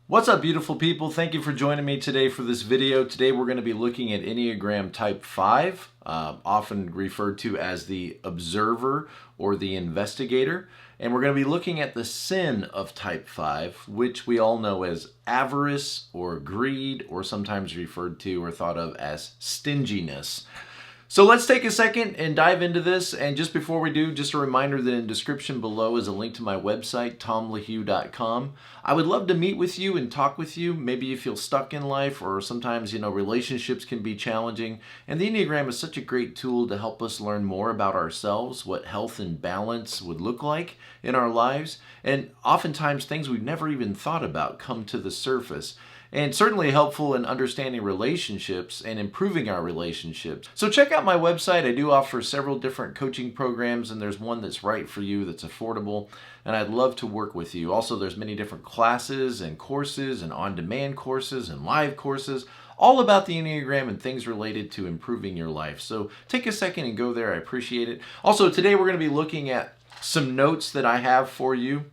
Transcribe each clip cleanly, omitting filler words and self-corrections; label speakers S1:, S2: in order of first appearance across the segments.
S1: What's up, beautiful people? Thank you for joining me today for this video. Today we're going to be looking at Enneagram Type 5, often referred to as the observer or the investigator. And we're going to be looking at the sin of Type 5, which we all know as avarice or greed, or sometimes referred to or thought of as stinginess. So let's take a second and dive into this. And just before we do, just a reminder that in the description below is a link to my website, tomlahue.com. I would love to meet with you and talk with you. Maybe you feel stuck in life, or sometimes, relationships can be challenging. And the Enneagram is such a great tool to help us learn more about ourselves, what health and balance would look like in our lives. And oftentimes things we've never even thought about come to the surface. And certainly helpful in understanding relationships and improving our relationships. So check out my website. I do offer several different coaching programs, and there's one that's right for you, that's affordable, and I'd love to work with you. Also, there's many different classes and courses and on-demand courses and live courses, all about the Enneagram and things related to improving your life. So take a second and go there. I appreciate it. Also, today we're going to be looking at some notes that I have for you.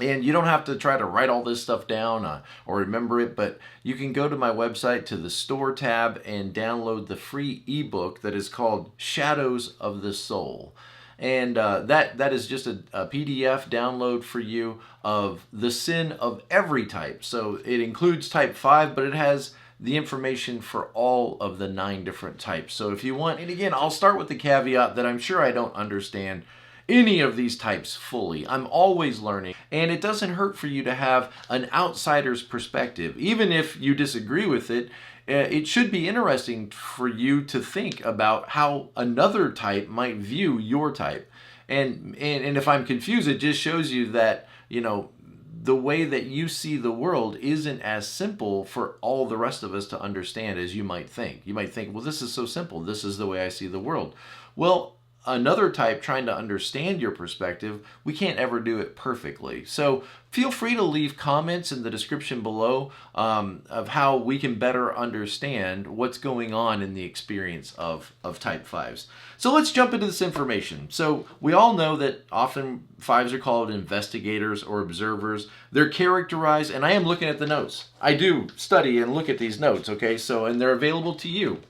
S1: And you don't have to try to write all this stuff down or remember it, but you can go to my website to the store tab and download the free ebook that is called Shadows of the Soul. And that is just a PDF download for you of the sin of every type. So it includes type 5, but it has the information for all of the 9 different types. So if you want, and again, I'll start with the caveat that I'm sure I don't understand any of these types fully. I'm always learning, and it doesn't hurt for you to have an outsider's perspective. Even if you disagree with it, it should be interesting for you to think about how another type might view your type. And if I'm confused, it just shows you that, the way that you see the world isn't as simple for all the rest of us to understand as you might think. You might think, well, this is so simple. This is the way I see the world. Well, another type trying to understand your perspective, we can't ever do it perfectly. So feel free to leave comments in the description below of how we can better understand what's going on in the experience of type 5s. So let's jump into this information. So we all know that often 5s are called investigators or observers. They're characterized, and I am looking at the notes. I do study and look at these notes, okay? And they're available to you.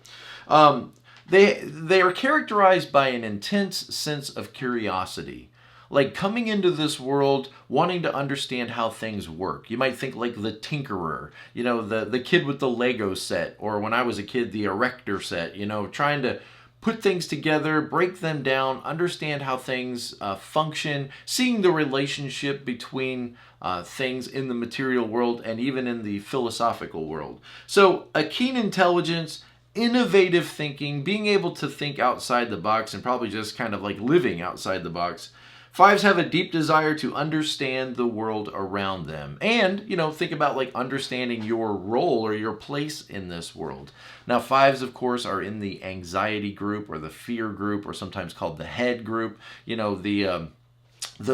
S1: They are characterized by an intense sense of curiosity, like coming into this world wanting to understand how things work. You might think like the tinkerer, the kid with the Lego set, or when I was a kid, the erector set, trying to put things together, break them down, understand how things function, seeing the relationship between things in the material world and even in the philosophical world. So a keen intelligence, innovative thinking, being able to think outside the box, and probably just kind of like living outside the box. 5s have a deep desire to understand the world around them. And, think about like understanding your role or your place in this world. Now, 5s, of course, are in the anxiety group or the fear group, or sometimes called the head group, the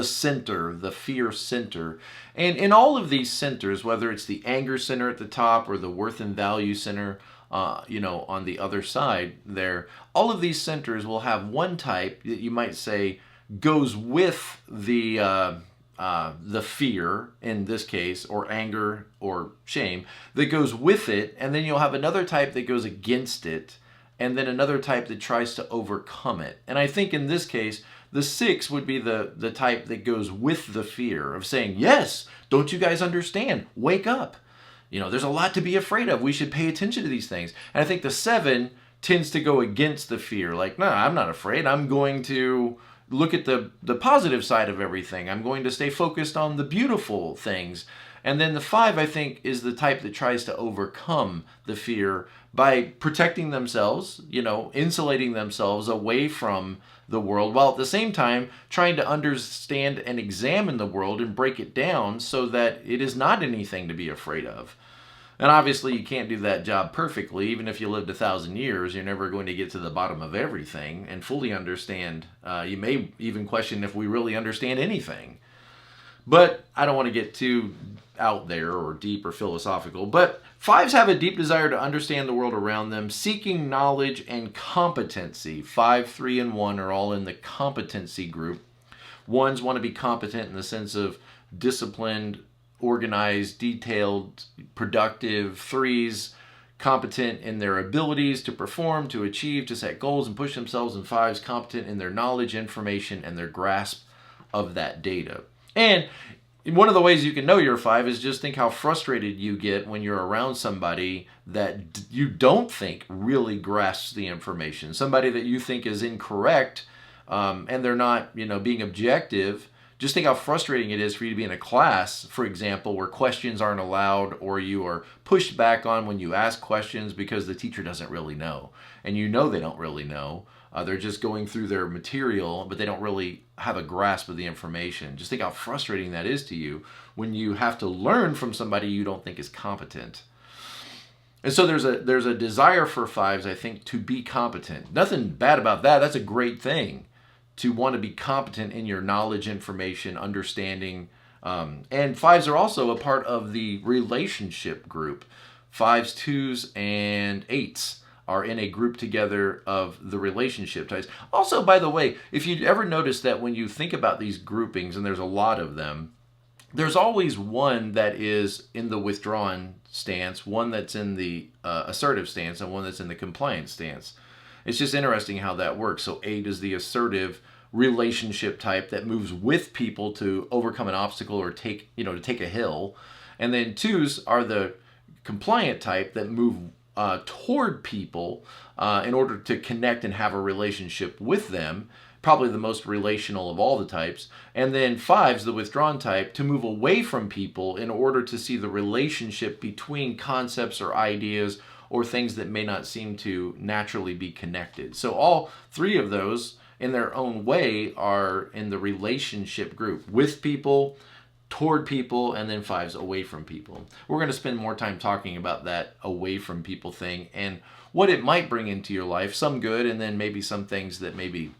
S1: center, the fear center. And in all of these centers, whether it's the anger center at the top or the worth and value center, on the other side there, all of these centers will have one type that you might say goes with the fear, in this case, or anger or shame, that goes with it, and then you'll have another type that goes against it, and then another type that tries to overcome it. And I think in this case, the 6 would be the type that goes with the fear of saying, yes, don't you guys understand? Wake up. There's a lot to be afraid of. We should pay attention to these things. And I think the 7 tends to go against the fear. Like, no, I'm not afraid. I'm going to look at the positive side of everything. I'm going to stay focused on the beautiful things. And then the 5, I think, is the type that tries to overcome the fear by protecting themselves, insulating themselves away from the world, while at the same time trying to understand and examine the world and break it down so that it is not anything to be afraid of. And obviously you can't do that job perfectly. Even if you lived 1,000 years, you're never going to get to the bottom of everything and fully understand. You may even question if we really understand anything. But I don't want to get too out there or deep or philosophical. But 5s have a deep desire to understand the world around them, seeking knowledge and competency. 5, 3, and 1 are all in the competency group. 1s want to be competent in the sense of disciplined, organized, detailed, productive. 3s, competent in their abilities to perform, to achieve, to set goals and push themselves. And 5s, competent in their knowledge, information, and their grasp of that data. And one of the ways you can know you're a 5 is just think how frustrated you get when you're around somebody that you don't think really grasps the information, somebody that you think is incorrect, and they're not, being objective. Just think how frustrating it is for you to be in a class, for example, where questions aren't allowed, or you are pushed back on when you ask questions because the teacher doesn't really know, and they don't really know. They're just going through their material, but they don't really have a grasp of the information. Just think how frustrating that is to you when you have to learn from somebody you don't think is competent. And so there's a desire for 5s, I think, to be competent. Nothing bad about that. That's a great thing, to want to be competent in your knowledge, information, understanding. And 5s are also a part of the relationship group. 5s, 2s, and 8s are in a group together of the relationship types. Also, by the way, if you ever notice that when you think about these groupings, and there's a lot of them, there's always one that is in the withdrawn stance, one that's in the assertive stance, and one that's in the compliant stance. It's just interesting how that works. So 8 is the assertive relationship type that moves with people to overcome an obstacle or to take a hill. And then 2s are the compliant type that move toward people in order to connect and have a relationship with them, probably the most relational of all the types. And then 5s, the withdrawn type, to move away from people in order to see the relationship between concepts or ideas or things that may not seem to naturally be connected. So all 3 of those, in their own way, are in the relationship group, with people, toward people, and then 5s away from people. We're going to spend more time talking about that away from people thing and what it might bring into your life, some good, and then maybe some things that maybe,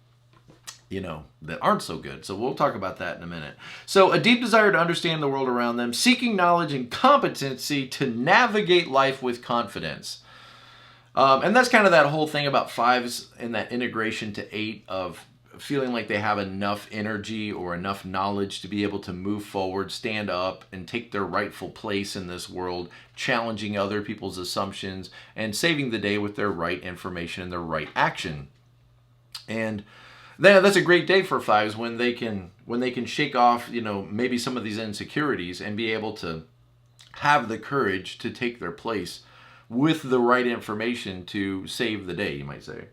S1: that aren't so good. So we'll talk about that in a minute. So a deep desire to understand the world around them, seeking knowledge and competency to navigate life with confidence. And that's kind of that whole thing about 5s and that integration to 8 of feeling like they have enough energy or enough knowledge to be able to move forward, stand up, and take their rightful place in this world, challenging other people's assumptions and saving the day with their right information and their right action. And then that's a great day for 5s when they can shake off, maybe some of these insecurities and be able to have the courage to take their place with the right information to save the day, you might say.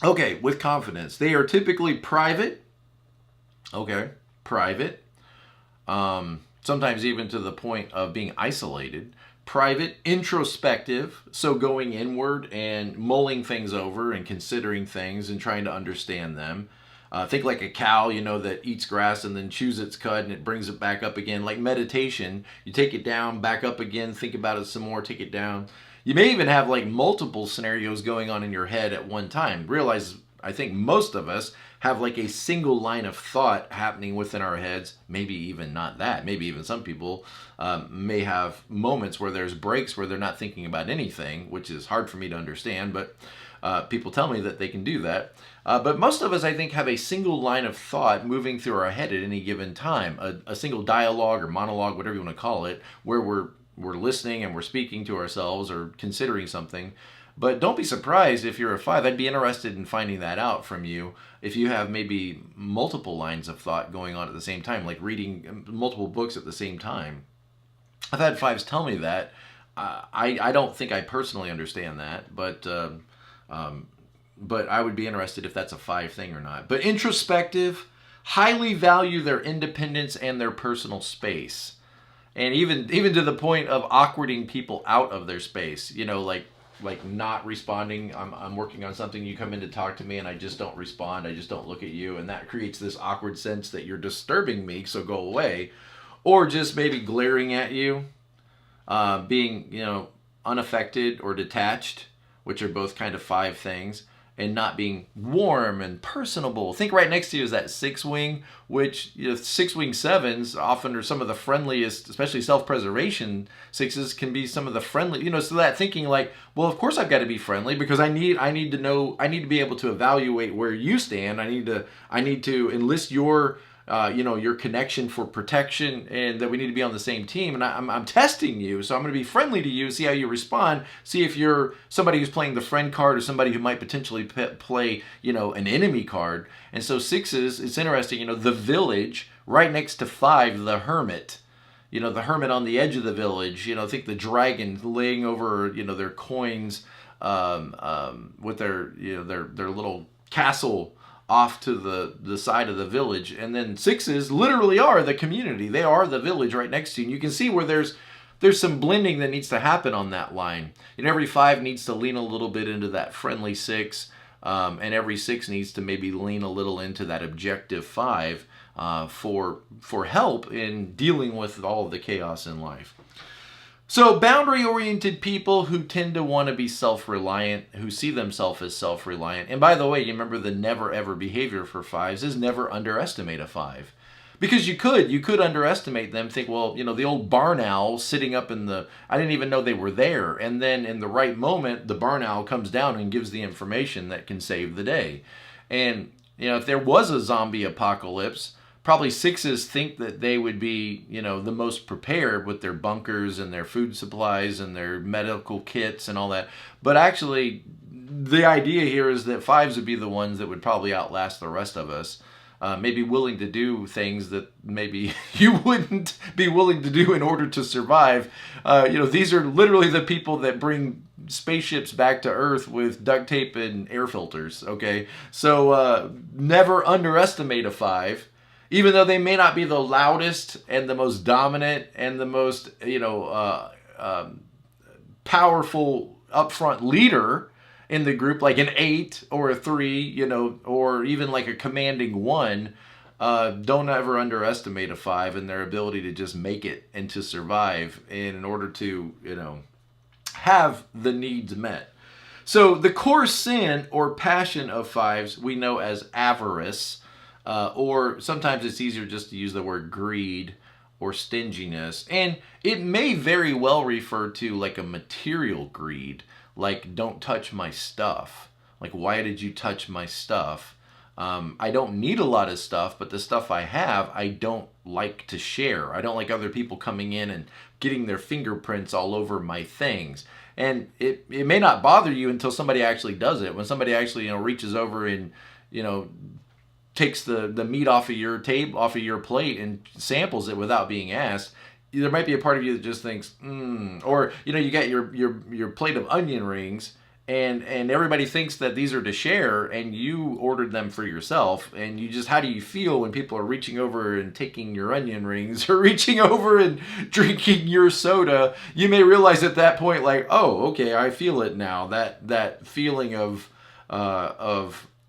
S1: Okay, with confidence. They are typically private. Okay, private. Sometimes even to the point of being isolated. Private, introspective, so going inward and mulling things over and considering things and trying to understand them. Think like a cow, that eats grass and then chews its cud and it brings it back up again. Like meditation, you take it down, back up again, think about it some more, take it down. You may even have like multiple scenarios going on in your head at one time. Realize, I think most of us have like a single line of thought happening within our heads. Maybe even not that. Maybe even some people may have moments where there's breaks where they're not thinking about anything, which is hard for me to understand, but people tell me that they can do that. But most of us, I think, have a single line of thought moving through our head at any given time, a single dialogue or monologue, whatever you want to call it, where we're listening and we're speaking to ourselves or considering something. But don't be surprised if you're a 5. I'd be interested in finding that out from you if you have maybe multiple lines of thought going on at the same time, like reading multiple books at the same time. I've had 5s tell me that. I don't think I personally understand that, but I would be interested if that's a 5 thing or not. But introspective, highly value their independence and their personal space. And even to the point of awkwarding people out of their space, like not responding. I'm working on something, you come in to talk to me and I just don't respond. I just don't look at you. And that creates this awkward sense that you're disturbing me, so go away. Or just maybe glaring at you, being, unaffected or detached, which are both kind of 5 things. And not being warm and personable. Think right next to you is that 6-wing, which 6-wing 7s often are some of the friendliest, especially self-preservation 6s can be some of the friendly, so that thinking like, well, of course I've got to be friendly because I need to know, I need to be able to evaluate where you stand. I need to enlist your your connection for protection, and that we need to be on the same team. And I'm testing you, so I'm going to be friendly to you, see how you respond, see if you're somebody who's playing the friend card or somebody who might potentially play, an enemy card. And so 6s, it's interesting, the village right next to 5, the hermit. The hermit on the edge of the village. Think the dragon laying over, their coins, with their little castle off to the side of the village. And then 6s literally are the community. They are the village right next to you. And you can see where there's some blending that needs to happen on that line. Every 5 needs to lean a little bit into that friendly 6, and every 6 needs to maybe lean a little into that objective 5 for help in dealing with all of the chaos in life. So boundary-oriented people who tend to want to be self-reliant, who see themselves as self-reliant. And by the way, you remember the never-ever behavior for 5s is never underestimate a 5. Because you could underestimate them, think, well, the old barn owl sitting up I didn't even know they were there. And then in the right moment, the barn owl comes down and gives the information that can save the day. And, if there was a zombie apocalypse, probably 6s think that they would be, the most prepared with their bunkers and their food supplies and their medical kits and all that. But actually, the idea here is that 5s would be the ones that would probably outlast the rest of us. Maybe willing to do things that maybe you wouldn't be willing to do in order to survive. These are literally the people that bring spaceships back to Earth with duct tape and air filters, okay? So never underestimate a 5. Even though they may not be the loudest and the most dominant and the most, powerful upfront leader in the group, like an 8 or a 3, or even like a commanding 1, don't ever underestimate a 5 and their ability to just make it and to survive in order to, have the needs met. So the core sin or passion of 5s we know as avarice. Or sometimes it's easier just to use the word greed or stinginess. And it may very well refer to like a material greed, like don't touch my stuff. Like, why did you touch my stuff? I don't need a lot of stuff, but the stuff I have, I don't like to share. I don't like other people coming in and getting their fingerprints all over my things. And it may not bother you until somebody actually does it. When somebody actually, reaches over and, takes the meat off of your plate and samples it without being asked, there might be a part of you that just thinks, or you got your plate of onion rings, and everybody thinks that these are to share, and you ordered them for yourself, and how do you feel when people are reaching over and taking your onion rings, or reaching over and drinking your soda? You may realize at that point, like, oh, okay, I feel it now. That feeling of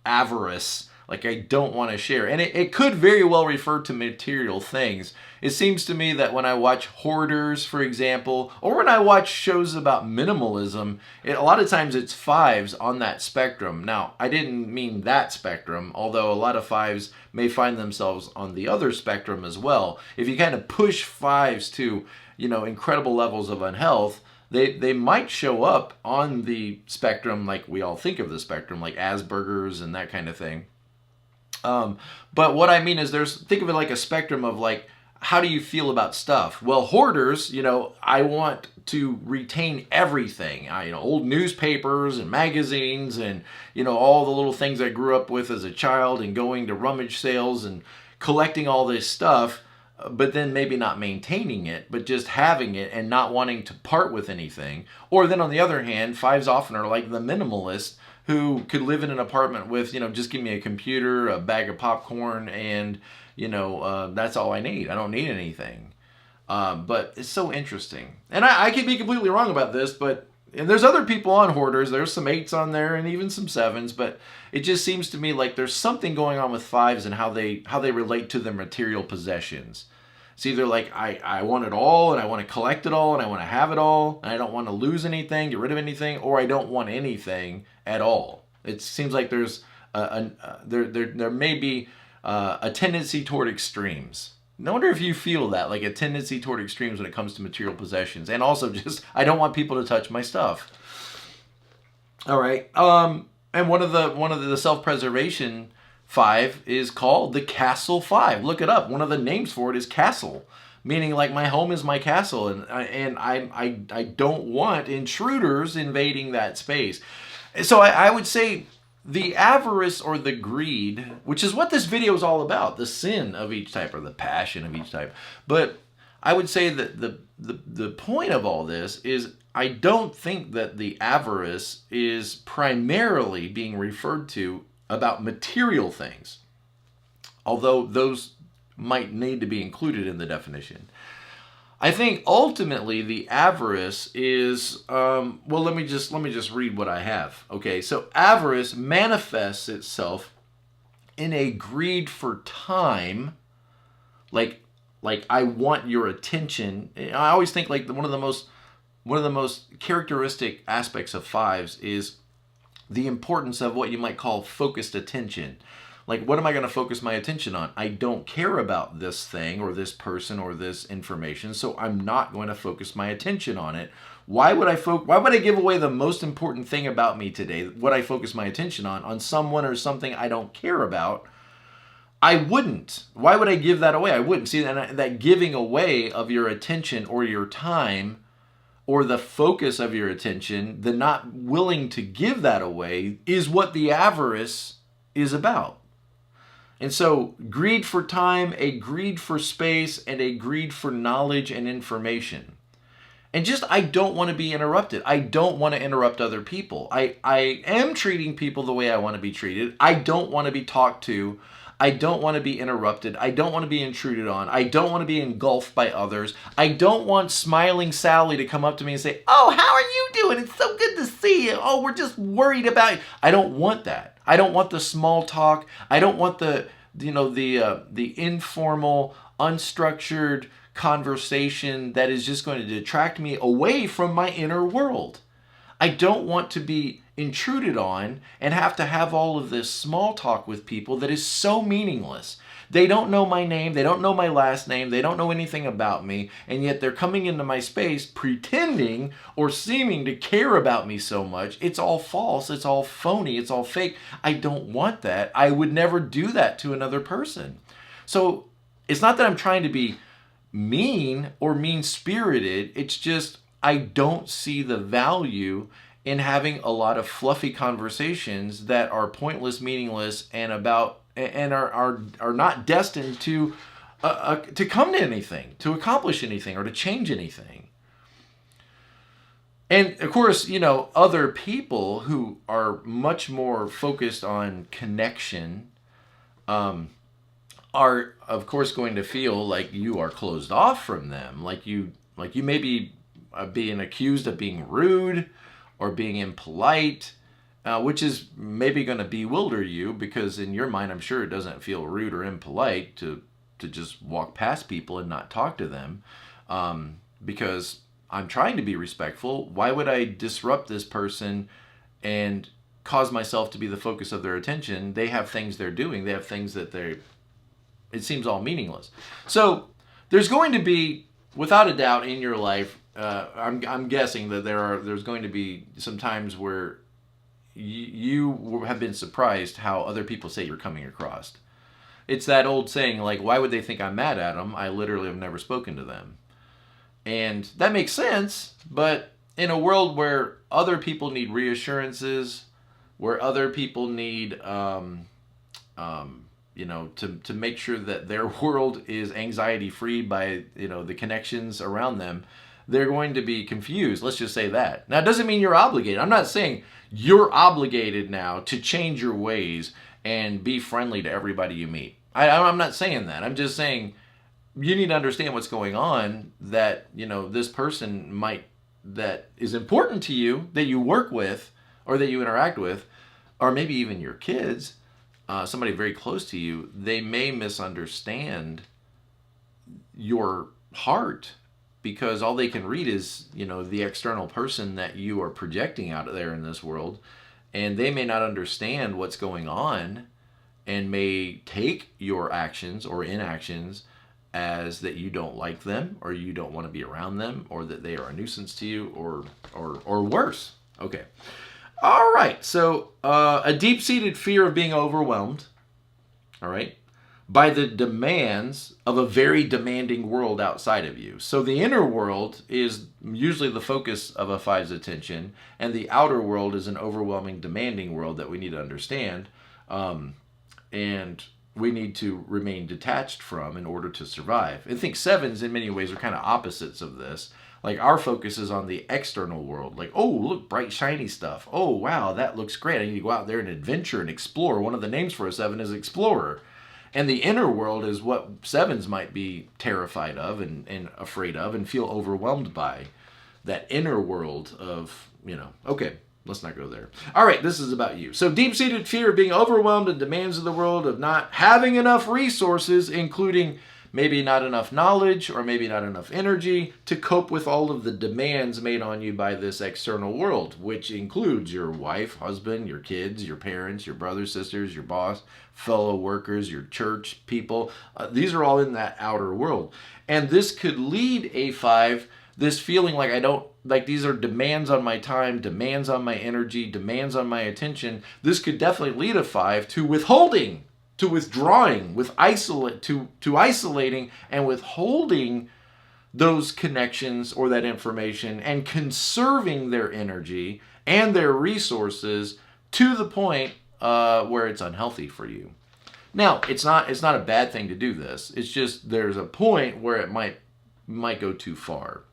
S1: avarice. Like, I don't want to share. And it could very well refer to material things. It seems to me that when I watch Hoarders, for example, or when I watch shows about minimalism, a lot of times it's 5s on that spectrum. Now, I didn't mean that spectrum, although a lot of 5s may find themselves on the other spectrum as well. If you kind of push 5s to, incredible levels of unhealth, they might show up on the spectrum like we all think of the spectrum, like Asperger's and that kind of thing. But what I mean is think of it like a spectrum of like, how do you feel about stuff? Well, hoarders, I want to retain everything. Old newspapers and magazines and, all the little things I grew up with as a child and going to rummage sales and collecting all this stuff, but then maybe not maintaining it, but just having it and not wanting to part with anything. Or then on the other hand, 5s often are like the minimalist, who could live in an apartment with, just give me a computer, a bag of popcorn, and, that's all I need. I don't need anything. But it's so interesting. And I could be completely wrong about this, and there's other people on Hoarders. There's some 8s on there and even some 7s, but it just seems to me like there's something going on with 5s and how they relate to their material possessions. It's either like, I want it all, and I want to collect it all, and I want to have it all, and I don't want to lose anything, get rid of anything, or I don't want anything at all. It seems like there's there may be a tendency toward extremes. I wonder if you feel that, like a tendency toward extremes when it comes to material possessions, and also just, I don't want people to touch my stuff. All right, and one of the self-preservation 5 is called the Castle 5. Look it up. One of the names for it is Castle, meaning like my home is my castle, and I don't want intruders invading that space. So I would say the avarice or the greed, which is what this video is all about, the sin of each type or the passion of each type. But I would say that the point of all this is I don't think that the avarice is primarily being referred to about material things, although those might need to be included in the definition. I think ultimately the avarice is, well, let me just read what I have. Okay, so avarice manifests itself in a greed for time, like I want your attention. I always think like one of the most characteristic aspects of 5s is the importance of what you might call focused attention. Like, what am I going to focus my attention on? I don't care about this thing or this person or this information, so I'm not going to focus my attention on it. Why would I give away the most important thing about me today, what I focus my attention on someone or something I don't care about? I wouldn't. Why would I give that away? I wouldn't. See, that giving away of your attention or your time or the focus of your attention, the not willing to give that away, is what the avarice is about. And so greed for time, a greed for space, and a greed for knowledge and information. And just, I don't want to be interrupted. I don't want to interrupt other people. I am treating people the way I want to be treated. I don't want to be talked to. I don't want to be interrupted. I don't want to be intruded on. I don't want to be engulfed by others. I don't want smiling Sally to come up to me and say, "Oh, how are you doing? It's so good to see you. Oh, we're just worried about you." I don't want that. I don't want the small talk. I don't want the informal, unstructured conversation that is just going to detract me away from my inner world. I don't want to be intruded on and have to have all of this small talk with people that is so meaningless. They don't know my name, they don't know my last name, they don't know anything about me, and yet they're coming into my space pretending or seeming to care about me so much. It's all false, it's all phony, it's all fake. I don't want that. I would never do that to another person. So it's not that I'm trying to be mean or mean-spirited, it's just I don't see the value in having a lot of fluffy conversations that are pointless, meaningless, and are not destined to come to anything, to accomplish anything, or to change anything. And of course, other people who are much more focused on connection are, of course, going to feel like you are closed off from them, like you may be being accused of being rude or being impolite, which is maybe going to bewilder you, because in your mind, I'm sure it doesn't feel rude or impolite to just walk past people and not talk to them, because I'm trying to be respectful. Why would I disrupt this person and cause myself to be the focus of their attention? They have things they're doing. They have things that it seems all meaningless. So there's going to be, without a doubt, in your life, I'm guessing that there's going to be some times where you have been surprised how other people say you're coming across. It's that old saying, like, why would they think I'm mad at them? I literally have never spoken to them. And that makes sense, but in a world where other people need reassurances, where other people need, to make sure that their world is anxiety-free by, the connections around them, they're going to be confused. Let's just say that. Now, it doesn't mean you're obligated. I'm not saying you're obligated now to change your ways and be friendly to everybody you meet. I'm not saying that. I'm just saying you need to understand what's going on, that, this person that is important to you, that you work with or that you interact with, or maybe even your kids, somebody very close to you, they may misunderstand your heart, because all they can read is, the external person that you are projecting out there in this world, and they may not understand what's going on and may take your actions or inactions as that you don't like them, or you don't want to be around them, or that they are a nuisance to you, or worse. Okay. All right. So a deep-seated fear of being overwhelmed. all right, by the demands of a very demanding world outside of you. So the inner world is usually the focus of a five's attention, and the outer world is an overwhelming, demanding world that we need to understand, and we need to remain detached from in order to survive. I think sevens in many ways are kind of opposites of this. Like our focus is on the external world. Like, oh, look, bright, shiny stuff. Oh, wow, that looks great. I need to go out there and adventure and explore. One of the names for a seven is explorer. And the inner world is what sevens might be terrified of and afraid of and feel overwhelmed by. That inner world of, okay, let's not go there. All right, this is about you. So deep-seated fear of being overwhelmed and demands of the world, of not having enough resources, including maybe not enough knowledge or maybe not enough energy to cope with all of the demands made on you by this external world, which includes your wife, husband, your kids, your parents, your brothers, sisters, your boss, fellow workers, your church people. These are all in that outer world. And this could lead a five, this feeling like these are demands on my time, demands on my energy, demands on my attention. This could definitely lead a five to withholding, to withdrawing, to isolating and withholding those connections or that information and conserving their energy and their resources to the point where it's unhealthy for you. Now, it's not a bad thing to do this. It's just there's a point where it might go too far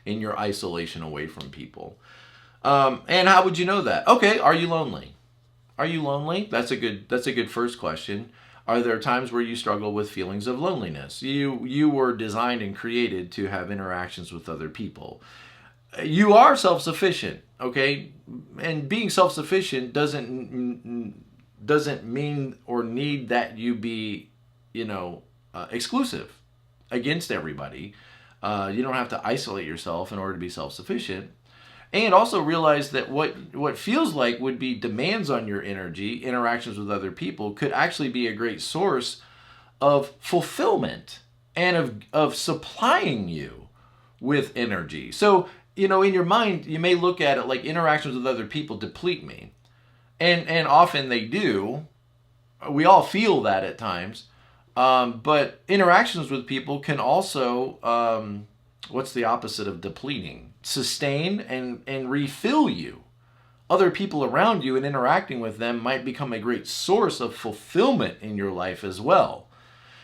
S1: in your isolation away from people. And how would you know that? Okay, are you lonely? Are you lonely? That's a good first question. Are there times where you struggle with feelings of loneliness? You were designed and created to have interactions with other people. You are self-sufficient, okay? And being self-sufficient doesn't mean or need that you be, exclusive against everybody. You don't have to isolate yourself in order to be self-sufficient. And also realize that what feels like would be demands on your energy, interactions with other people, could actually be a great source of fulfillment and of supplying you with energy. So, in your mind, you may look at it like interactions with other people deplete me. And often they do. We all feel that at times. But interactions with people can also, what's the opposite of depleting? Sustain and refill you. Other people around you and interacting with them might become a great source of fulfillment in your life as well.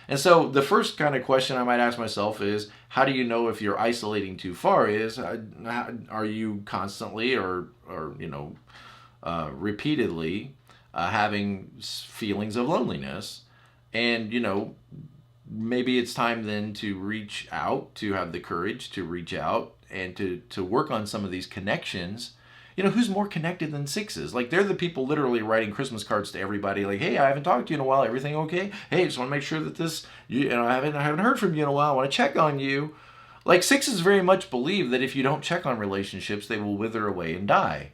S1: And so the first kind of question I might ask myself is, how do you know if you're isolating too far? Are you constantly or repeatedly having feelings of loneliness? And, maybe it's time then to reach out, to have the courage to reach out and to work on some of these connections. Who's more connected than sixes? Like, they're the people literally writing Christmas cards to everybody. Like, hey, I haven't talked to you in a while. Everything okay? Hey, just want to make sure that I haven't heard from you in a while. I want to check on you. Like, sixes very much believe that if you don't check on relationships, they will wither away and die.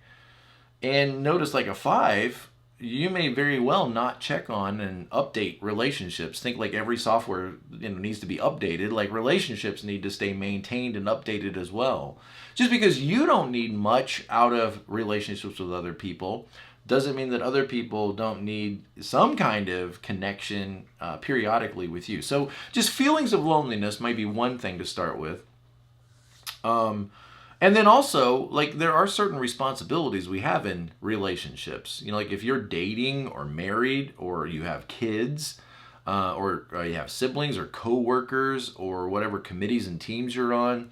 S1: And notice, like a five, you may very well not check on and update relationships. Think like every software needs to be updated. Like relationships need to stay maintained and updated as well. Just because you don't need much out of relationships with other people doesn't mean that other people don't need some kind of connection periodically with you. So just feelings of loneliness might be one thing to start with. And then also, like, there are certain responsibilities we have in relationships. Like if you're dating or married or you have kids or you have siblings or co-workers or whatever committees and teams you're on,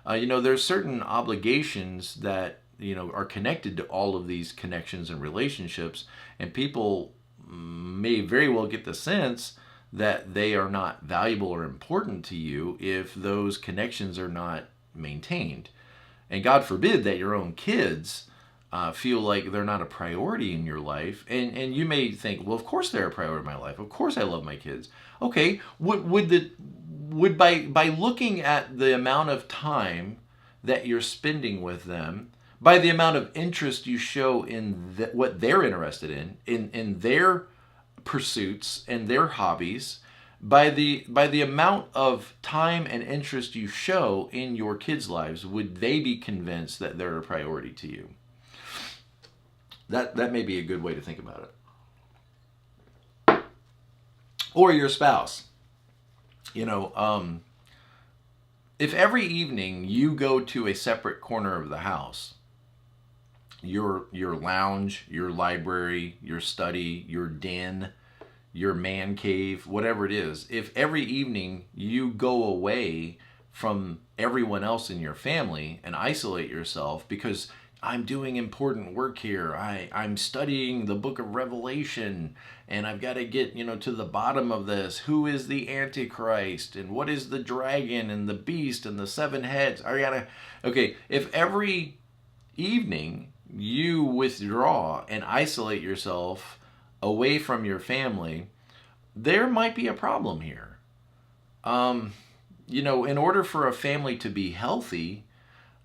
S1: there's certain obligations that, are connected to all of these connections and relationships. And people may very well get the sense that they are not valuable or important to you if those connections are not maintained. And God forbid that your own kids feel like they're not a priority in your life. And you may think, well, of course they're a priority in my life. Of course I love my kids. Okay, would by looking at the amount of time that you're spending with them, by the amount of interest you show in what they're interested in their pursuits and their hobbies, by the amount of time and interest you show in your kids' lives, would they be convinced that they're a priority to you? That may be a good way to think about it. or your spouse. You know, if every evening you go to a separate corner of the house, your lounge, your library, your study, your den, your man cave, whatever it is, if every evening you go away from everyone else in your family and isolate yourself because I'm doing important work here, I'm studying the book of Revelation, and I've got to get, to the bottom of this. Who is the Antichrist, and what is the dragon and the beast and the seven heads? Okay, if every evening you withdraw and isolate yourself away from your family, there might be a problem here. In order for a family to be healthy,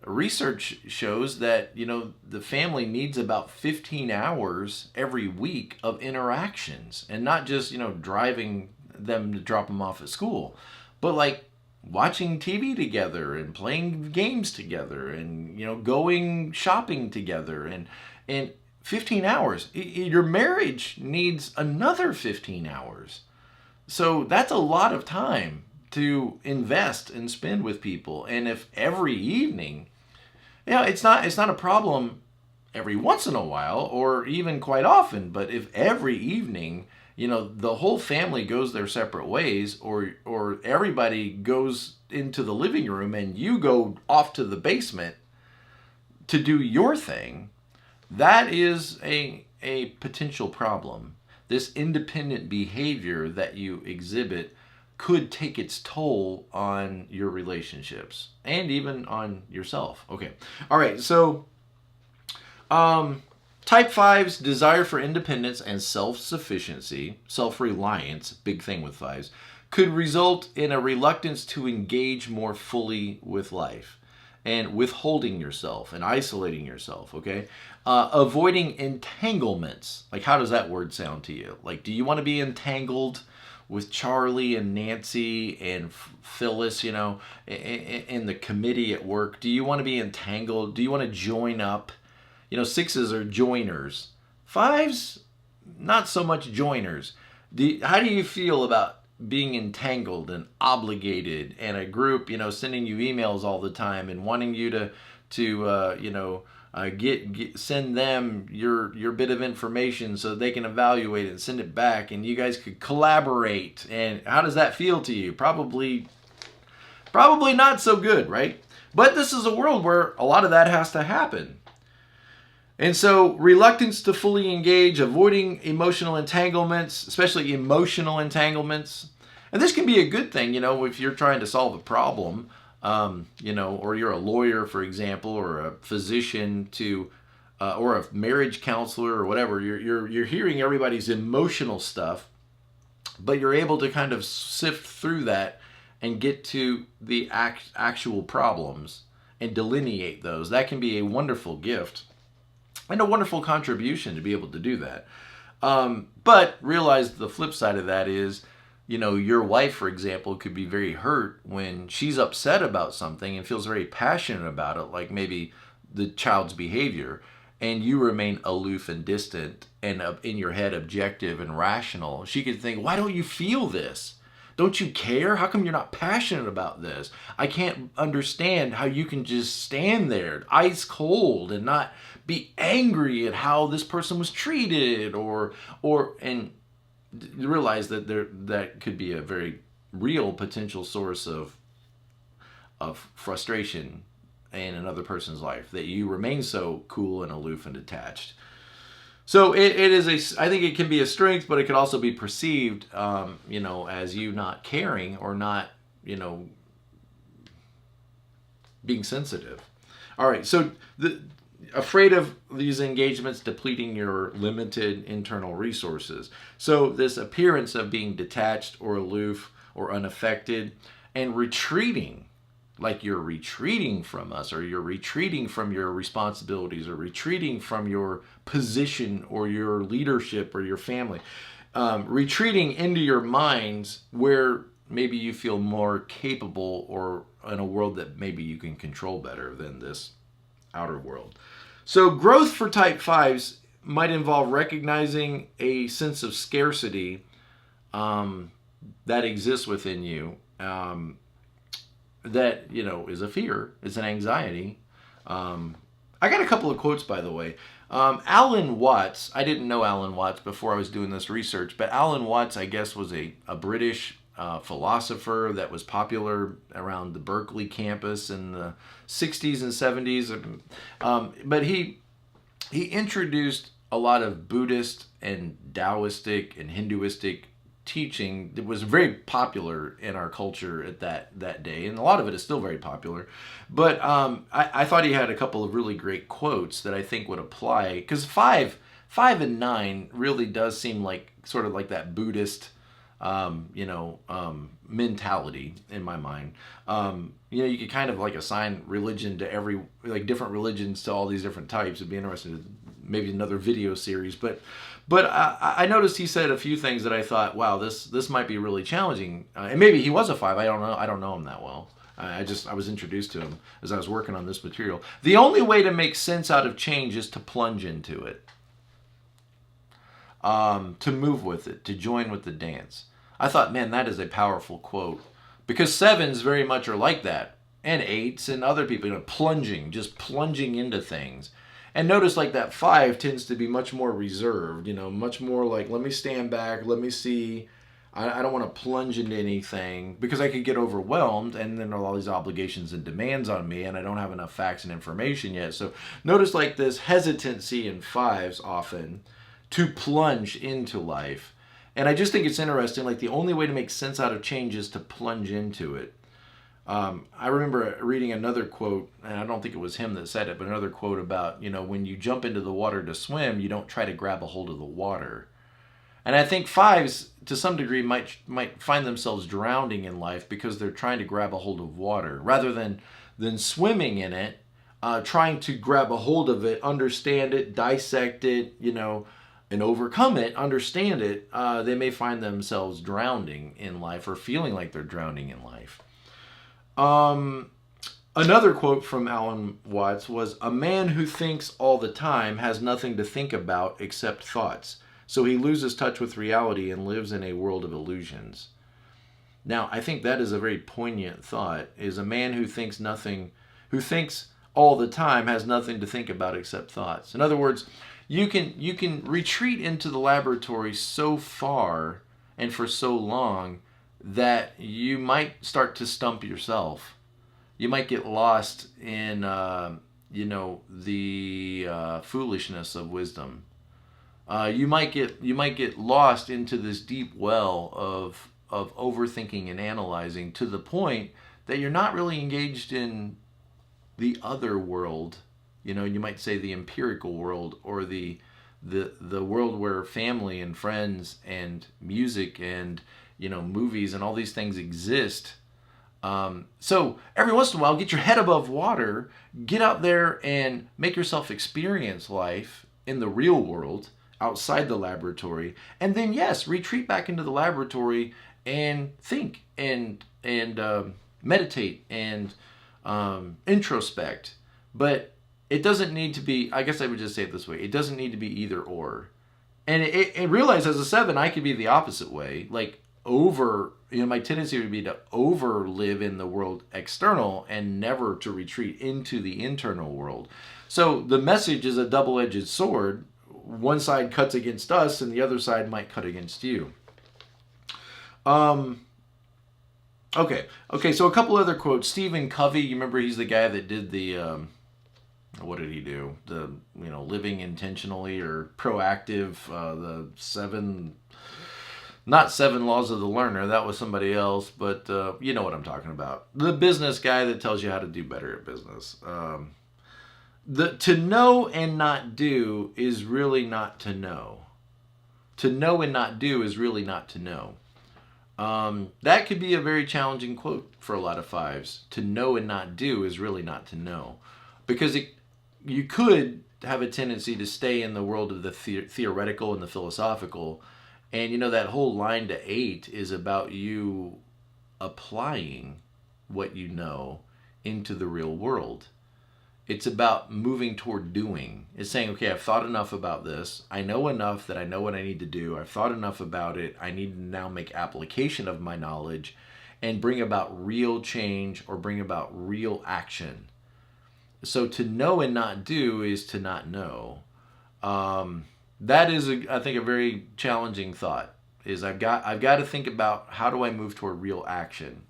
S1: research shows that, the family needs about 15 hours every week of interactions, and not just, driving them to drop them off at school, but like watching TV together and playing games together and, going shopping together and 15 hours. Your marriage needs another 15 hours. So that's a lot of time to invest and spend with people. And if every evening, it's not a problem every once in a while or even quite often, but if every evening, the whole family goes their separate ways, or everybody goes into the living room and you go off to the basement to do your thing, that is a potential problem. This independent behavior that you exhibit could take its toll on your relationships and even on yourself. Okay. All right. So, type 5's desire for independence and self-sufficiency, self-reliance, big thing with 5s, could result in a reluctance to engage more fully with life and withholding yourself and isolating yourself, okay? Avoiding entanglements. Like, how does that word sound to you? Like, do you want to be entangled with Charlie and Nancy and Phyllis, in the committee at work? Do you want to be entangled? Do you want to join up? 6s are joiners. 5s, not so much joiners. How do you feel about being entangled and obligated, and a group, sending you emails all the time and wanting you to send them your bit of information so they can evaluate it and send it back, and you guys could collaborate? And how does that feel to you? Probably not so good, right? But this is a world where a lot of that has to happen. And so reluctance to fully engage, avoiding emotional entanglements, especially emotional entanglements. And this can be a good thing, if you're trying to solve a problem, or you're a lawyer, for example, or a physician or a marriage counselor or whatever. You're hearing everybody's emotional stuff, but you're able to kind of sift through that and get to the actual problems and delineate those. That can be a wonderful gift and a wonderful contribution to be able to do that. But realize the flip side of that is, your wife, for example, could be very hurt when she's upset about something and feels very passionate about it, like maybe the child's behavior, and you remain aloof and distant and in your head objective and rational. She could think, why don't you feel this? Don't you care? How come you're not passionate about this? I can't understand how you can just stand there ice cold and not be angry at how this person was treated, and realize that that could be a very real potential source of frustration in another person's life, that you remain so cool and aloof and detached. So it is I think it can be a strength, but it could also be perceived, as you not caring or not, being sensitive. All right, so afraid of these engagements depleting your limited internal resources. So this appearance of being detached or aloof or unaffected and retreating, like you're retreating from us, or you're retreating from your responsibilities, or retreating from your position or your leadership or your family, retreating into your minds where maybe you feel more capable, or in a world that maybe you can control better than this outer world. So growth for type 5s might involve recognizing a sense of scarcity that exists within you, that, you know, is a fear, it's an anxiety. I got a couple of quotes, by the way. Alan Watts, I didn't know Alan Watts before I was doing this research, but Alan Watts, I guess, was a British philosopher that was popular around the Berkeley campus in the 60s and 70s. But he introduced a lot of Buddhist and Taoistic and Hinduistic teaching that was very popular in our culture at that day, and a lot of it is still very popular. But I thought he had a couple of really great quotes that I think would apply, because 5 and 9 really does seem like sort of like that Buddhist mentality in my mind. You could kind of like assign religion to every, like different religions to all these different types. It'd be interesting to maybe another video series, but I noticed he said a few things that I thought, wow, this might be really challenging. And maybe he was a 5. I don't know him that well. I was introduced to him as I was working on this material. The only way to make sense out of change is to plunge into it, to move with it, to join with the dance. I thought, man, that is a powerful quote, because 7s very much are like that, and 8s and other people, just plunging into things. And notice like that 5 tends to be much more reserved, much more like, let me stand back, let me see. I don't want to plunge into anything because I could get overwhelmed, and then there are all these obligations and demands on me, and I don't have enough facts and information yet. So notice like this hesitancy in 5s often to plunge into life. And I just think it's interesting, like the only way to make sense out of change is to plunge into it. I remember reading another quote, and I don't think it was him that said it, but another quote about, when you jump into the water to swim, you don't try to grab a hold of the water. And I think 5s, to some degree, might find themselves drowning in life because they're trying to grab a hold of water rather than swimming in it, trying to grab a hold of it, understand it, dissect it, and overcome it, understand it. They may find themselves drowning in life or feeling like they're drowning in life. Another quote from Alan Watts was, "A man who thinks all the time has nothing to think about except thoughts. So he loses touch with reality and lives in a world of illusions." Now, I think that is a very poignant thought, is a man who thinks all the time has nothing to think about except thoughts. In other words, you can retreat into the laboratory so far and for so long that you might start to stump yourself. You might get lost in the foolishness of wisdom. You might get lost into this deep well of overthinking and analyzing to the point that you're not really engaged in the other world. You might say the empirical world, or the world where family and friends and music and movies and all these things exist. So every once in a while, get your head above water, get out there and make yourself experience life in the real world outside the laboratory, and then yes, retreat back into the laboratory and think and meditate and introspect. But it doesn't need to be, I guess I would just say it this way, it doesn't need to be either or. And it realize as a 7, I could be the opposite way, like my tendency would be to over live in the world external and never to retreat into the internal world. So the message is a double-edged sword. One side cuts against us and the other side might cut against you. Okay, so a couple other quotes. Stephen Covey, you remember he's the guy that did the, what did he do? The, living intentionally or proactive, the 7... Not 7 Laws of the Learner, that was somebody else, but you know what I'm talking about. The business guy that tells you how to do better at business. To know and not do is really not to know. To know and not do is really not to know. That could be a very challenging quote for a lot of 5s. To know and not do is really not to know. Because you could have a tendency to stay in the world of the theoretical and the philosophical. And that whole line to 8 is about you applying what you know into the real world. It's about moving toward doing. It's saying, okay, I've thought enough about this. I know enough that I know what I need to do. I've thought enough about it. I need to now make application of my knowledge and bring about real change or bring about real action. So to know and not do is to not know. That is, I think, a very challenging thought. Is I've got to think about how do I move toward real action.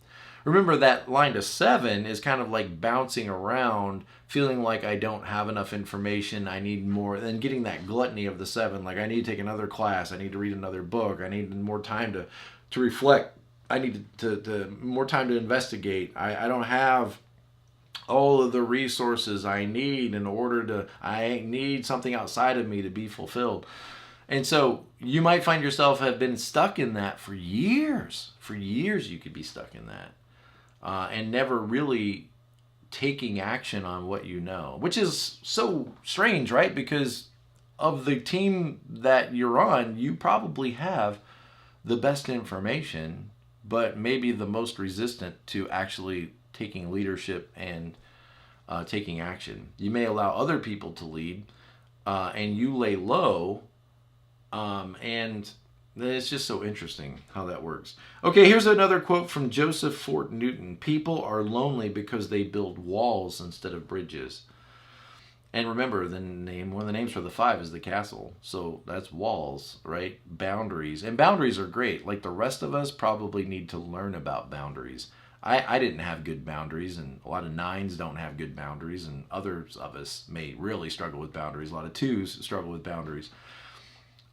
S1: Remember that line to 7 is kind of like bouncing around, feeling like I don't have enough information. I need more, and getting that gluttony of the 7. Like I need to take another class. I need to read another book. I need more time to reflect. I need to more time to investigate. I don't have all of the resources I need in order to, I need something outside of me to be fulfilled. And so you might find yourself have been stuck in that for years. For years you could be stuck in that. And never really taking action on what you know, which is so strange, right? Because of the team that you're on, you probably have the best information, but maybe the most resistant to actually taking leadership and taking action. You may allow other people to lead, and you lay low, and it's just so interesting how that works. Okay, here's another quote from Joseph Fort Newton. People are lonely because they build walls instead of bridges. And remember, one of the names for the 5 is the castle. So that's walls, right? Boundaries. And boundaries are great. Like the rest of us probably need to learn about boundaries. I didn't have good boundaries, and a lot of 9s don't have good boundaries, and others of us may really struggle with boundaries. A lot of 2s struggle with boundaries.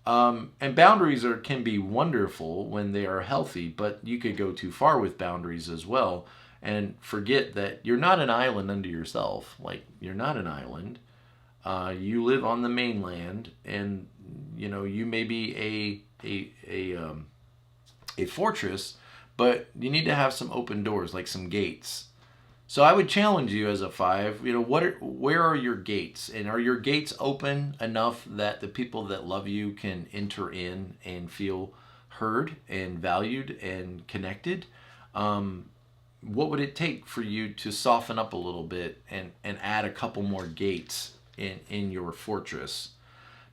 S1: And boundaries can be wonderful when they are healthy, but you could go too far with boundaries as well and forget that you're not an island unto yourself. Like, you're not an island. You live on the mainland, and you may be a fortress, but you need to have some open doors, like some gates. So I would challenge you as a 5, where are your gates? And are your gates open enough that the people that love you can enter in and feel heard and valued and connected? What would it take for you to soften up a little bit and add a couple more gates in your fortress?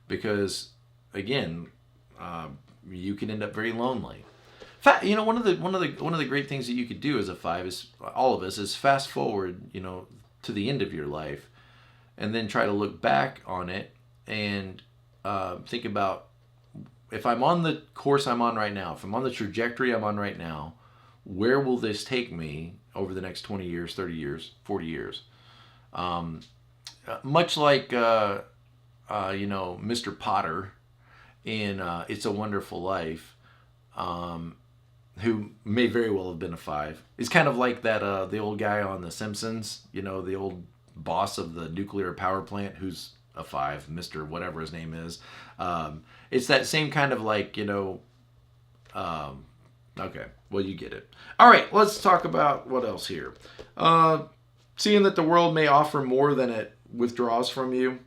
S1: Because again, you can end up very lonely. One of the great things that you could do as a 5 is, all of us, is fast forward, to the end of your life, and then try to look back on it and think about, if I'm on the course I'm on right now, if I'm on the trajectory I'm on right now, where will this take me over the next 20 years, 30 years, 40 years? Much like Mr. Potter in It's a Wonderful Life. Who may very well have been a 5. It's kind of like that the old guy on The Simpsons, the old boss of the nuclear power plant, who's a 5, Mr. whatever his name is. It's that same kind of like, okay, well, you get it. All right, let's talk about what else here. Seeing that the world may offer more than it withdraws from you.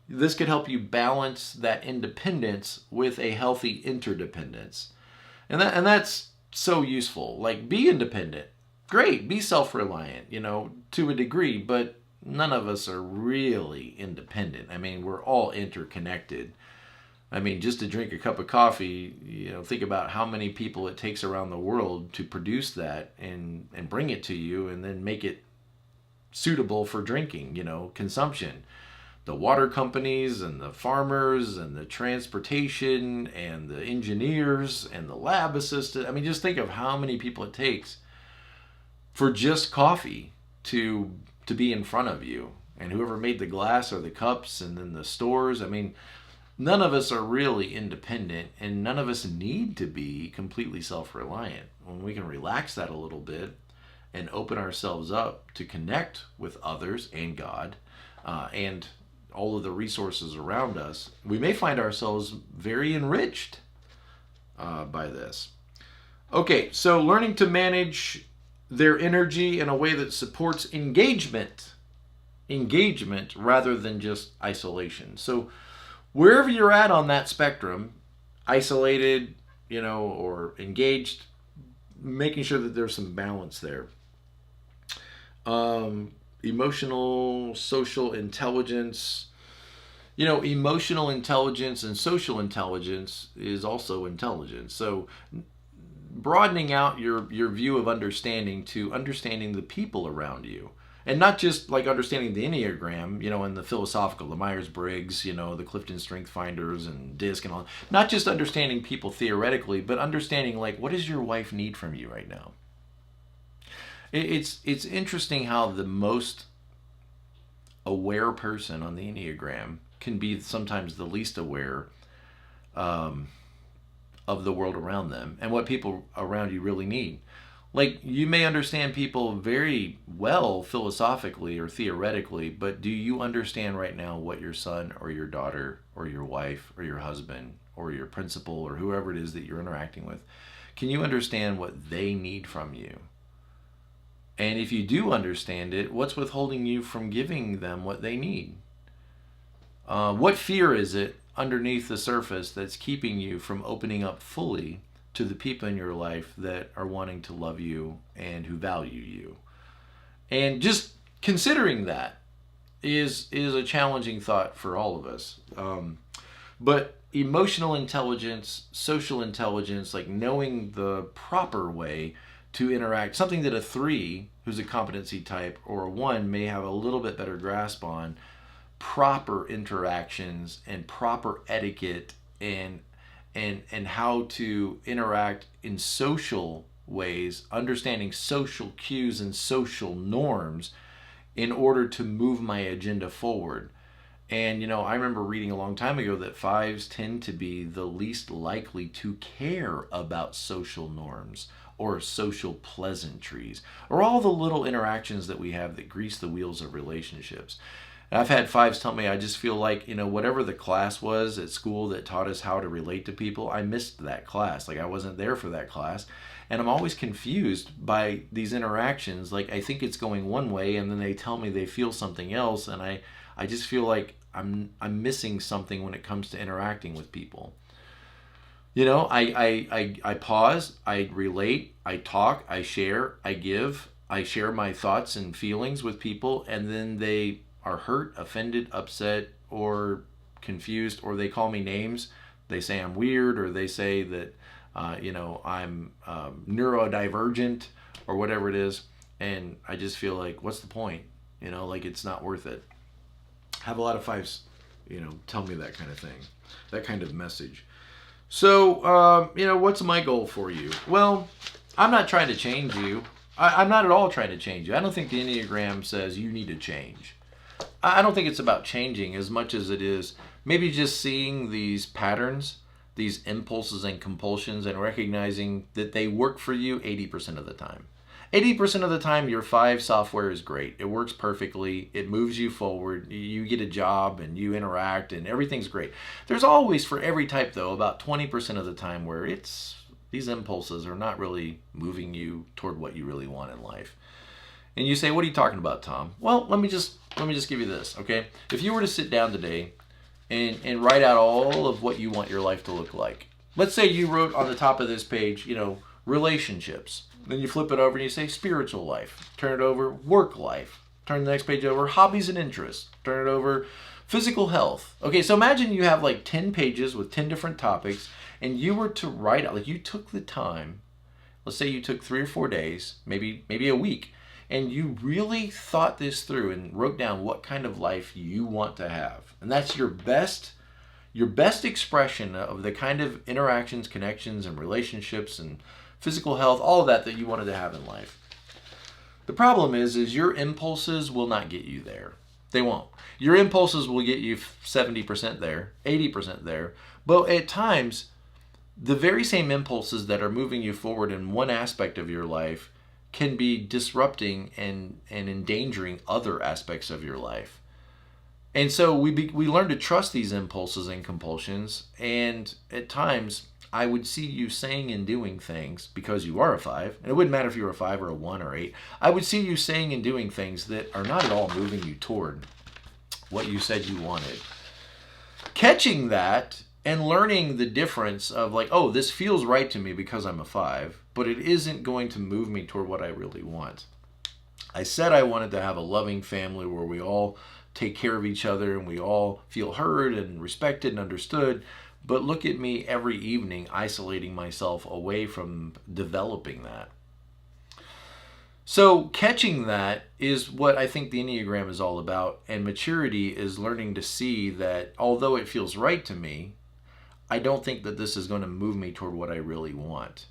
S1: This could help you balance that independence with a healthy interdependence. And that's so useful. Like, be independent. Great. Be self-reliant, to a degree, but none of us are really independent. I mean, we're all interconnected. I mean, just to drink a cup of coffee, think about how many people it takes around the world to produce that and bring it to you and then make it suitable for drinking, consumption. The water companies and the farmers and the transportation and the engineers and the lab assistant. I mean, just think of how many people it takes for just coffee to be in front of you. And whoever made the glass or the cups and then the stores. I mean, none of us are really independent, and none of us need to be completely self-reliant. When we can relax that a little bit and open ourselves up to connect with others and God, and all of the resources around us, we may find ourselves very enriched by this. Okay, so learning to manage their energy in a way that supports engagement rather than just isolation. So wherever you're at on that spectrum, isolated, or engaged, making sure that there's some balance there. emotional, social intelligence. You know, emotional intelligence and social intelligence is also intelligence. So broadening out your view of understanding to understanding the people around you. And not just like understanding the Enneagram, you know, and the philosophical, the Myers-Briggs, you know, the CliftonStrengthsFinders and DISC and all. Not just understanding people theoretically, but understanding like, what does your wife need from you right now? It's interesting how the most aware person on the Enneagram can be sometimes the least aware of the world around them and what people around you really need. Like, you may understand people very well philosophically or theoretically, but do you understand right now what your son or your daughter or your wife or your husband or your principal or whoever it is that you're interacting with, can you understand what they need from you? And if you do understand it, what's withholding you from giving them what they need? What fear is it underneath the surface that's keeping you from opening up fully to the people in your life that are wanting to love you and who value you? And just considering that is a challenging thought for all of us. But emotional intelligence, social intelligence, like knowing the proper way to interact, something that a 3, who's a competency type, or a 1 may have a little bit better grasp on, proper interactions and proper etiquette and how to interact in social ways, understanding social cues and social norms in order to move my agenda forward. And, you know, I remember reading a long time ago that 5s tend to be the least likely to care about social norms or social pleasantries or all the little interactions that we have that grease the wheels of relationships. I've had 5s tell me, I just feel like, you know, whatever the class was at school that taught us how to relate to people, I missed that class. Like, I wasn't there for that class. And I'm always confused by these interactions. Like, I think it's going one way, and then they tell me they feel something else. And I just feel like I'm missing something when it comes to interacting with people. You know, I pause, I relate, I talk, I share, I give, I share my thoughts and feelings with people, and then they are hurt, offended, upset, or confused, or they call me names. They say I'm weird, or they say that, you know, I'm neurodivergent, or whatever it is. And I just feel like, what's the point? You know, like, it's not worth it. I have a lot of 5s, you know, tell me that kind of thing, that kind of message. So, you know, what's my goal for you? Well, I'm not trying to change you. I'm not at all trying to change you. I don't think the Enneagram says you need to change. I don't think it's about changing as much as it is maybe just seeing these patterns, these impulses and compulsions, and recognizing that they work for you 80% of the time. 80% of the time, your 5 software is great. It works perfectly. It moves you forward. You get a job and you interact and everything's great. There's always, for every type though, about 20% of the time where these impulses are not really moving you toward what you really want in life. And you say, what are you talking about, Tom? Well, let me just give you this, okay? If you were to sit down today and write out all of what you want your life to look like. Let's say you wrote on the top of this page, you know, relationships. Then you flip it over and you say spiritual life. Turn it over, work life. Turn the next page over, hobbies and interests. Turn it over, physical health. Okay, so imagine you have like 10 pages with 10 different topics, and you were to write out, like you took the time, let's say you took 3 or 4 days, maybe a week, and you really thought this through and wrote down what kind of life you want to have. And that's your best expression of the kind of interactions, connections, and relationships and physical health, all of that you wanted to have in life. The problem is your impulses will not get you there. They won't. Your impulses will get you 70% there, 80% there. But at times, the very same impulses that are moving you forward in one aspect of your life can be disrupting and endangering other aspects of your life. And so we learn to trust these impulses and compulsions, and at times I would see you saying and doing things, because you are a 5, and it wouldn't matter if you were a 5 or a 1 or 8, I would see you saying and doing things that are not at all moving you toward what you said you wanted. Catching that and learning the difference of like, oh, this feels right to me because I'm a 5, but it isn't going to move me toward what I really want. I said I wanted to have a loving family where we all take care of each other and we all feel heard and respected and understood. But look at me every evening isolating myself away from developing that. So catching that is what I think the Enneagram is all about. And maturity is learning to see that although it feels right to me, I don't think that this is going to move me toward what I really want.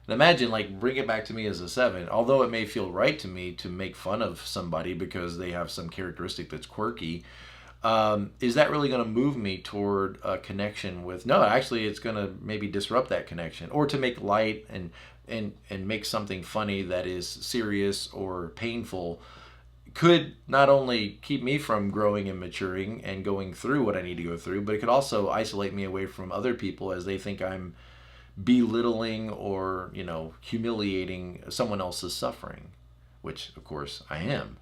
S1: And imagine, like, bring it back to me as a 7. Although it may feel right to me to make fun of somebody because they have some characteristic that's quirky, is that really going to move me toward a connection with? No, actually, it's going to maybe disrupt that connection, or to make light and make something funny that is serious or painful could not only keep me from growing and maturing and going through what I need to go through, but it could also isolate me away from other people as they think I'm belittling or, humiliating someone else's suffering, which of course I am.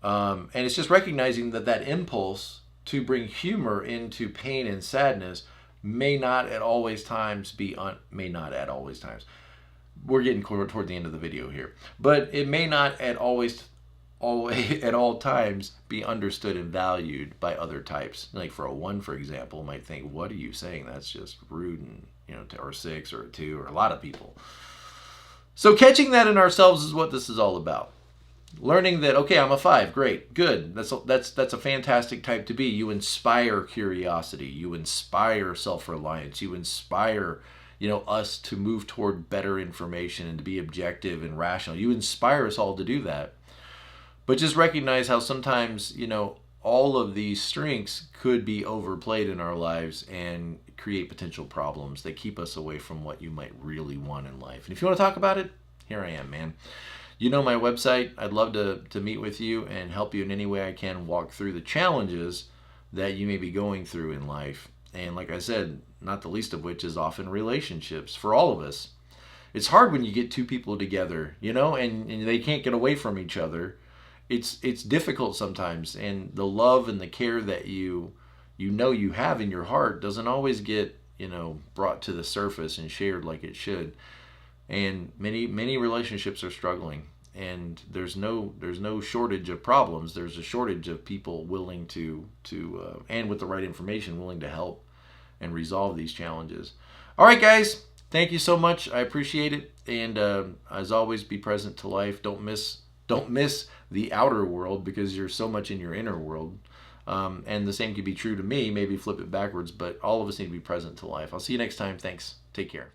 S1: And it's just recognizing that impulse to bring humor into pain and sadness may not at always times. We're getting toward the end of the video here, but it may not at all times be understood and valued by other types. Like for a 1, for example, might think, "What are you saying? That's just rude," and or 6 or a 2 or a lot of people. So catching that in ourselves is what this is all about. Learning that, okay, I'm a 5, great, good. That's a fantastic type to be. You inspire curiosity. You inspire self-reliance. You inspire, us to move toward better information and to be objective and rational. You inspire us all to do that. But just recognize how sometimes, all of these strengths could be overplayed in our lives and create potential problems that keep us away from what you might really want in life. And if you want to talk about it, here I am, man. You know my website. I'd love to meet with you and help you in any way I can walk through the challenges that you may be going through in life. And like I said, not the least of which is often relationships for all of us. It's hard when you get 2 people together, and they can't get away from each other. It's difficult sometimes, and the love and the care that you have in your heart doesn't always get brought to the surface and shared like it should. And many relationships are struggling, and there's no shortage of problems. There's a shortage of people willing to and with the right information willing to help and resolve these challenges. All right, guys, thank you so much. I appreciate it, and as always, be present to life. Don't miss the outer world because you're so much in your inner world. And the same could be true to me. Maybe flip it backwards, but all of us need to be present to life. I'll see you next time. Thanks. Take care.